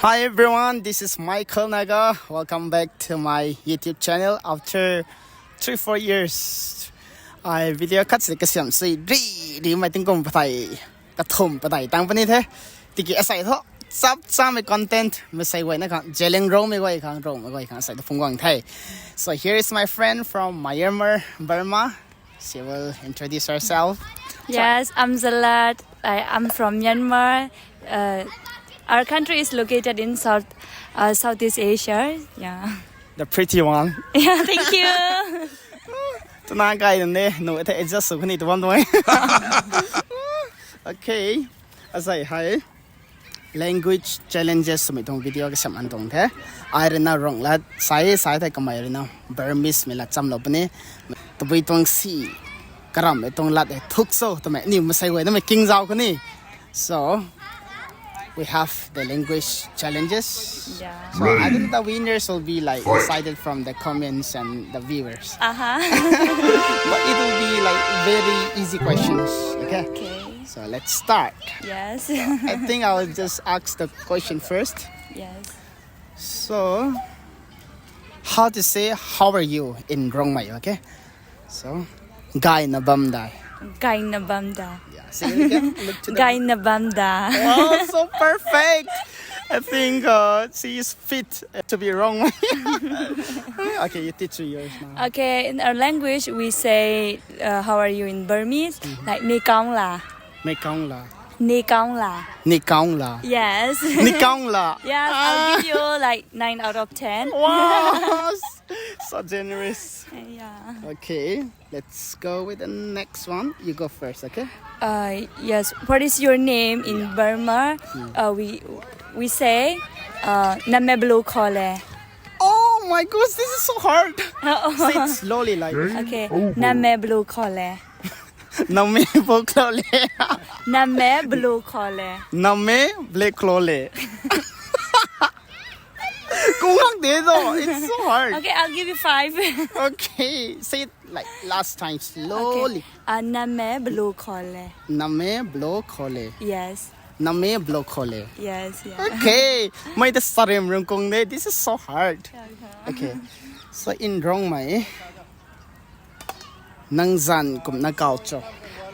Hi everyone, this is Michael Naga. Welcome back to my YouTube channel after 3-4 years. I video cắt sẽ cái xem gì đi mà tiếng công phải cái thùng phải tăng bên thế thì cái sai thôi sắp sang cái content mà sai vậy nó còn Jeleng Rongmei vậy còn sai phong quang thay. So here is my friend from Myanmar, Burma. She will introduce herself. Yes, I'm Zalat. I'm from Myanmar. Our country is located in Southeast Asia. Yeah. The pretty one. Yeah, thank you. To Naga nè, no thế just so need one way. Okay, as I hi. Language challenges mình trong video cái xem anh trong thế. Ai rồi nào rong là sai thay cái mày rồi nào. Burmese mình là chăm lộc nè. Tụi bây trong si, cái rắm mình trong lát để thúc sâu. Tụi mày nhiều mà sai vậy nó mày kinh giáo cái nè. So we have the language challenges. Yeah. So I think the winners will be like decided from the comments and the viewers. But it will be like very easy questions. Okay. Okay. So let's start. Yes. I think I will just ask the question first. Yes. So, how to say how are you in Rongmei? Okay. So, Gai na bamdai. Gai na bamda. Yeah. Say it again. Look to the. Gai na bamda. Oh, so perfect. I think she is fit to be Rongmei. Okay, you teach me yours now. Okay, in our language we say how are you in Burmese? Like ni kaung la. Mekong la. Ni kaung la. Nikong la. Yes. Nikong la. Yes, I'll give you like 9 out of 10. Wow, so generous. Yeah. Okay, let's go with the next one. You go first, okay? Yes. What is your name in Burma? We say Name Blue Kole. Oh my gosh, this is so hard. Say it slowly, like. Okay. Name Blue Kole. Name Boklole. Name Blue Kole. Name Bleklole. It's so hard. Okay, I'll give you 5. Okay, say it like last time, slowly. Okay. Name Blue Kole. Name Blokole. Yes. Name Blokole. Yes. Yeah. Okay, may the sarim rung kong ne. This is so hard. Okay, so in Rongmei, nang zan kum na kao cho.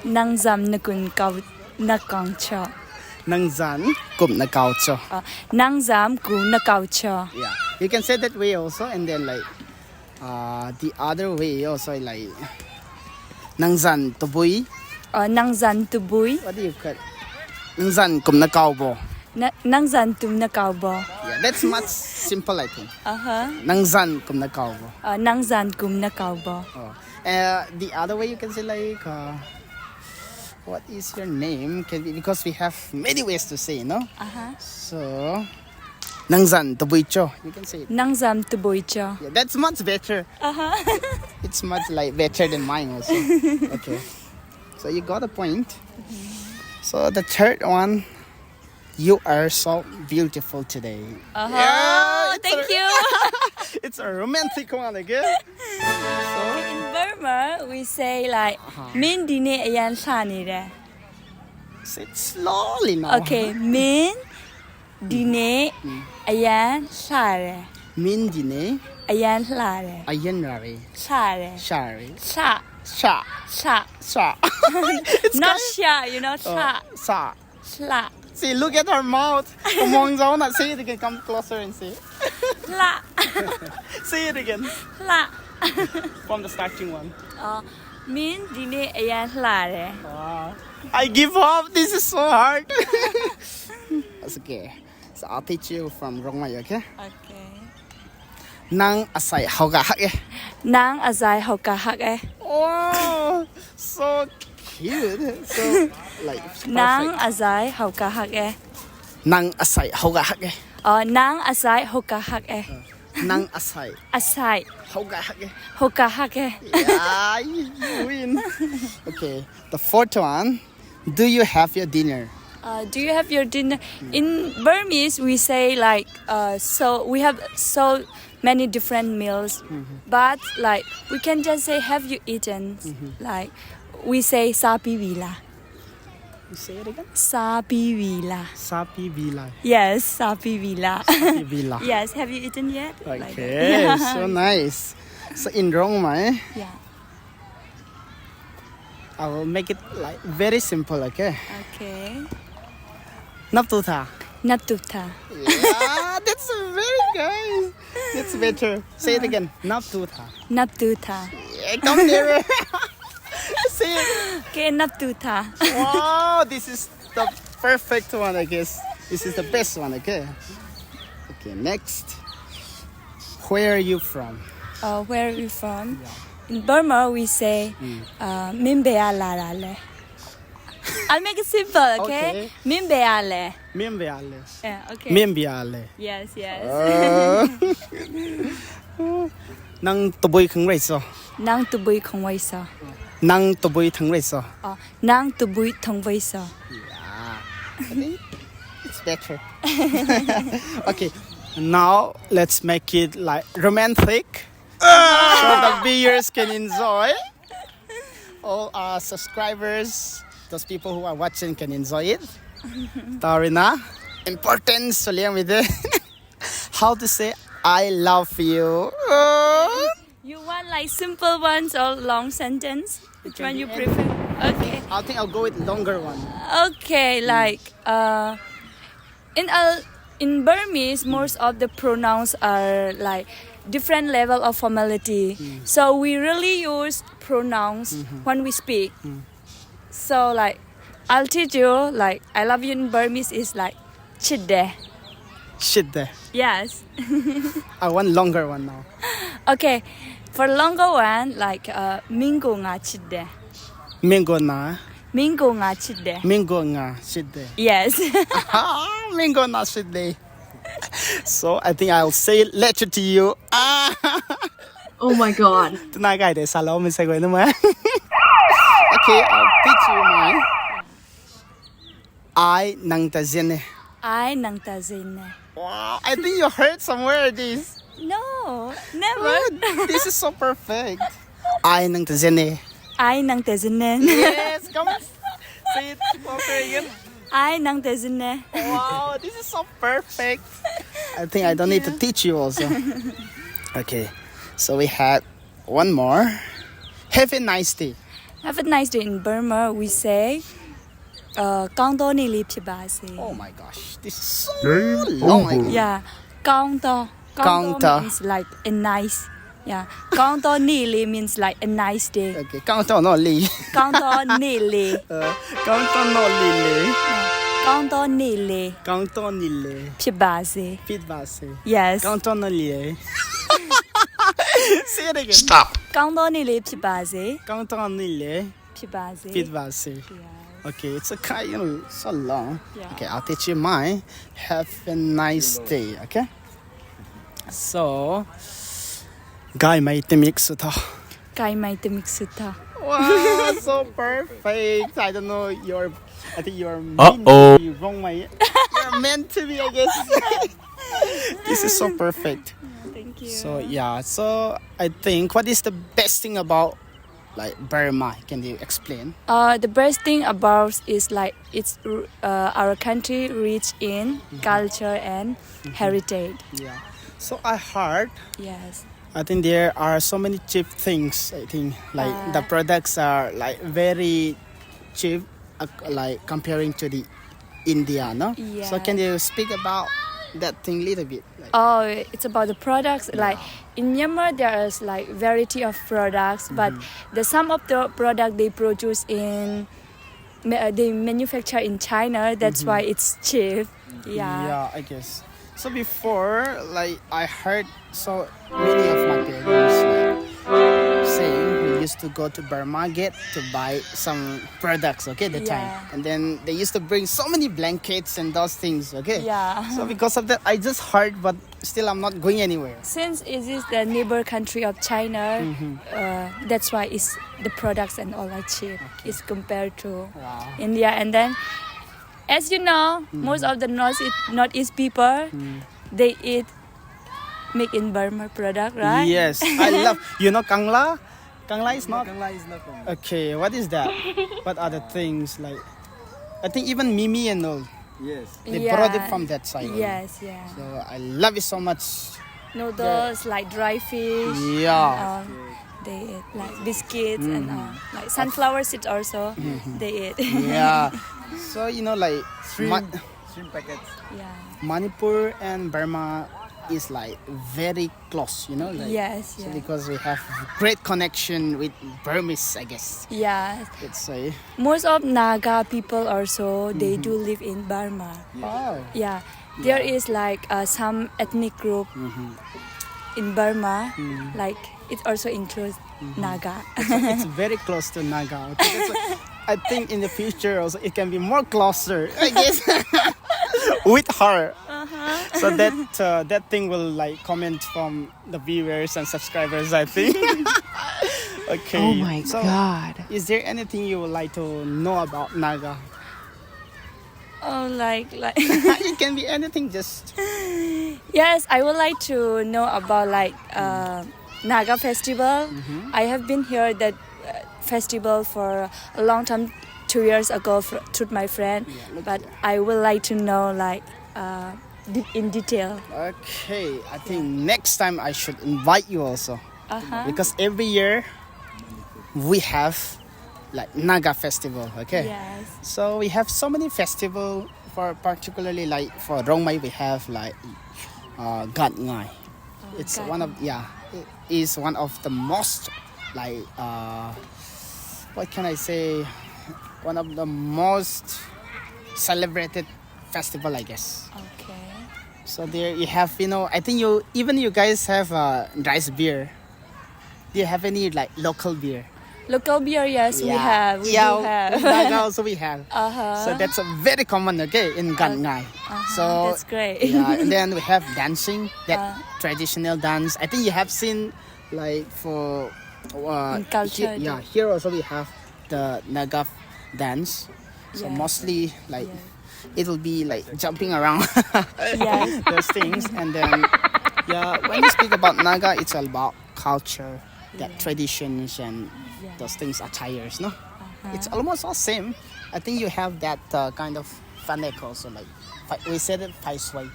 Nang zam nakun kau nakang cho. Nang zan kum na kao cho. Nang zam ku nakau cho. Yeah, you can say that way also, and then like the other way also like nang zan to bui. Nang zan tu bui. What do you call? Nang zan kum na kao bo. Nang zan tum nakau bo. Yeah, that's much simple I think. Nang zan kum na kao bo. Nang zan kum nakau bo. Oh. The other way you can say like what is your name? Can be, because we have many ways to say, no? So nangzan tabuicho, you can say it. Nang zam tu bui cho. Yeah, that's much better. It's much like better than mine also. Okay, so you got a point. So the third one, you are so beautiful today. Yeah, thank you. It's a romantic one again. So In Burma, we say like Min dine ayan sa ni de. say it slowly now. Okay, Min dine ayan sa de. Min dine Ayan la de. ayan rari Sa de. shari Sa. sha Sa. sha. Not sha, you know, sa. Sa. Sla. See, look at her mouth. Kumong zona. Say it again. Come closer and say. La. Say it again. La. From the starting one. Min dine ayan la de. Wow. I give up. This is so hard. That's okay. So I'll teach you from Rongmei, okay? Okay. Nang asay hoga hak eh. Nang azai hoka hak eh. Oh, so cute. So like Nang perfect. azai hoka hak eh. Nang asay hoga hak eh. Nang azai hoka hak eh. Nang asay Asai hoga hak eh. hoka hak eh. Yeah, you win. Okay, the fourth one. Do you have your dinner? Do you have your dinner? In Burmese, we say like so we have so many different meals, but like we can just say have you eaten? Like we say sapi vila. Say it again. Sapi Villa. Sapi Villa. Yes, Sapi Villa. Sapi Villa. Yes, have you eaten yet? Okay, so nice. So in Rongmei, Yeah. I will make it like very simple, okay? Okay. Naptuta. Natuta. Yeah, that's very good. That's better. Say it again. Naptuta. Natuta. Yeah, come nearer. Say it. Okay, Natuta. Wow, this is the perfect one, I guess. This is the best one, okay? Okay, next. Where are you from? Where are you from? In Burma, we say Mimbea Larale. I'll make it simple, okay? Okay. Mimbeale. Mimbiale. Yeah, okay. Mimbiale. Yes, yes. Nang tuboy kang race, Nang tuboy kong waysa. Nang tuboy tang race. Nang tuboy tong waysa. Yeah. I think it's better. Okay. Now let's make it like romantic. So the viewers can enjoy. All our subscribers, those people who are watching can enjoy it. Tarina, important with it. How to say I love you. You want like simple ones or long sentence? Which one you prefer? Okay. I think I'll go with longer one. Okay, like in Burmese, most of the pronouns are like different level of formality. So we really use pronouns when we speak. So like I'll teach you like I love you in Burmese is like chide. Shit there. Yes. I want longer one now. Okay, for longer one like mingo nga chide. Mingo na. Mingo nga chide. Mingo nga shit there. Yes. Mingo na shit there. So I think I'll say it later to you. Oh my god. Naga de salo mi say naman. Okay, I'll teach you mine. I nang tazine. I nang tazine. Wow, I think you heard somewhere this. No, never. This is so perfect. I nang tazine. I nang tazine. Yes, come on. Say it over again. I nang tazine. Wow, this is so perfect. I think I don't need to teach you also. Okay, so we have one more. Have a nice day. Have a nice day. In Burma, we say, "Kaung to ni li phit ba se." Oh my gosh, this is so long. I guess. Yeah, kaung to. Kaung to. Means like a nice. Yeah, kaung to ni li means like a nice day. Okay, count on no li. Kaung to ni li. Count on no li li. Kaung to ni li Count on ni li. phit ba se. Fit base. Yes. Count on no li. Say it again. Stop. Kaung to ni li phit ba se. Count on ni li. Phit ba se. Fit base. Yeah. Okay, it's a kind of so long. Yeah. Okay, I'll teach you mine. Have a nice day. Okay. So, guy may mix it. Kai mai te miksuta. Wow, so perfect. I don't know. I think you're meant Uh-oh. to be wrong. You're meant to be, I guess. This is so perfect. Thank you. So yeah. So I think what is the best thing about like Burma? Can you explain? The best thing about is like it's our country rich in culture and heritage. Yeah. So I heard. Yes. I think there are so many cheap things. I think like the products are like very cheap, like comparing to the India, no? Yeah. So can you speak about that thing a little bit? Like, Oh, it's about the products. Like in Myanmar, there is like variety of products, but the some of the product they produce in they manufacture in China. That's why it's cheap. Yeah. I guess. So before, like I heard so many of my parents like, saying we used to go to Burma Market to buy some products, okay, the time. Yeah. And then they used to bring so many blankets and those things, okay? Yeah. So because of that, I just heard, but still I'm not going anywhere. Since it is the neighbor country of China, that's why it's the products and all are cheap. It's compared to Wow. India. And then, as you know, most of the Northeast people, they eat make in Burma product, right? Yes, I love, Kangla? Kangla is not? Kangla is not from. Okay, what is that? What are the things like? I think even Mimi and all, Yes. they brought it from that side. Yes, yeah. So I love it so much. Noodles, like dry fish. Yeah. They eat like biscuits and like sunflower seeds also. They eat. Yeah. So like Shrimp packets. Yeah. Manipur and Burma is like very close. Like, Yes. so Yeah. because we have great connection with Burmese, I guess. Yeah. Let's say. Most of Naga people also they do live in Burma. Oh. Yeah. There is like some ethnic group in Burma. Like it also includes Naga. It's very close to Naga. Okay, I think in the future also it can be more closer, I guess, with her. So that thing will like comment from the viewers and subscribers, I think. Okay. Oh my so God. Is there anything you would like to know about Naga? Oh, like It can be anything, just. yes, I would like to know about like Naga festival. I have been here that festival for a long time, 2 years ago through my friend. But I would like to know like in detail. Okay, I think next time I should invite you also, because every year we have like Naga festival. Okay. Yes. So we have so many festival, for particularly like for Rongmei we have like Ngai. It's Gat one of it is one of the most like what can I say, one of the most celebrated festival, I guess. Okay. So there you have, I think you guys have rice beer. Do you have any like local beer? Local beer, yes, we have. We do have. Naga also we have. So that's a very common, okay, in Ngai. So That's great. yeah, and then we have dancing, that traditional dance. I think you have seen like for In culture, here also we have the Naga dance. So Yeah. mostly like it'll be like jumping around Yes. those things, and then when you speak about Naga, it's all about culture, that traditions and those things, attires, no? It's almost all same. I think you have that kind of fanek also, like we said it Phai Swai.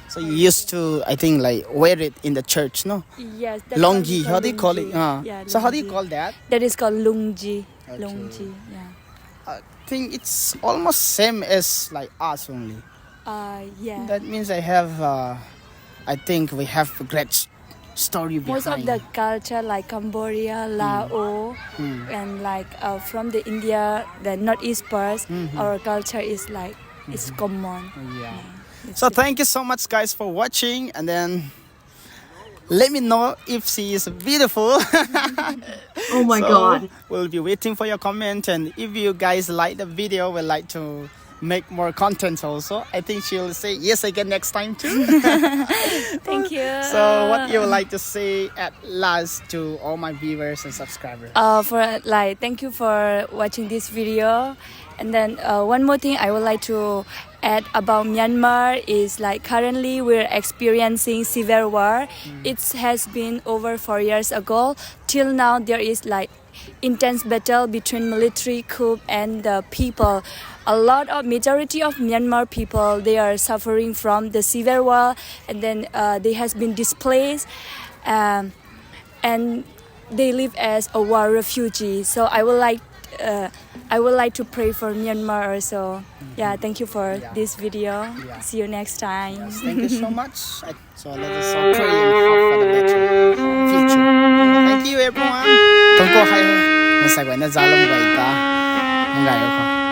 So you used to, I think, like wear it in the church, no? Yes. that's Longji, what how do you call it? lungji. Yeah, So how do you lungji. call that? That is called lungji. Okay. Lungji. Yeah. I think it's almost same as like us only. Yeah. That means I think we have a great story behind. Most of the culture like Cambodia, Laos, and like from the India, the northeast part, our culture is like it's common. Yeah. It's So thank you so much, guys, for watching, and then let me know if she is beautiful. Oh my So, God. We'll be waiting for your comment, and if you guys like the video, we'd like to make more content also. I think she'll say yes again next time too. Thank you. So what you would like to say at last to all my viewers and subscribers? Thank you for watching this video. And then one more thing I would like to add about Myanmar is like currently we're experiencing civil war. It has been over 4 years ago. Till now there is like intense battle between military coup and the people. A lot of majority of Myanmar people, they are suffering from the civil war, and then they has been displaced, and they live as a war refugee. So I would like to pray for Myanmar also. Yeah, thank you for this video. Yeah. See you next time. Thank you so much. So let us all pray and hope for the better future. Thank you, everyone. Tunggu hai, masai gua na zalong gua ita, ngai ko.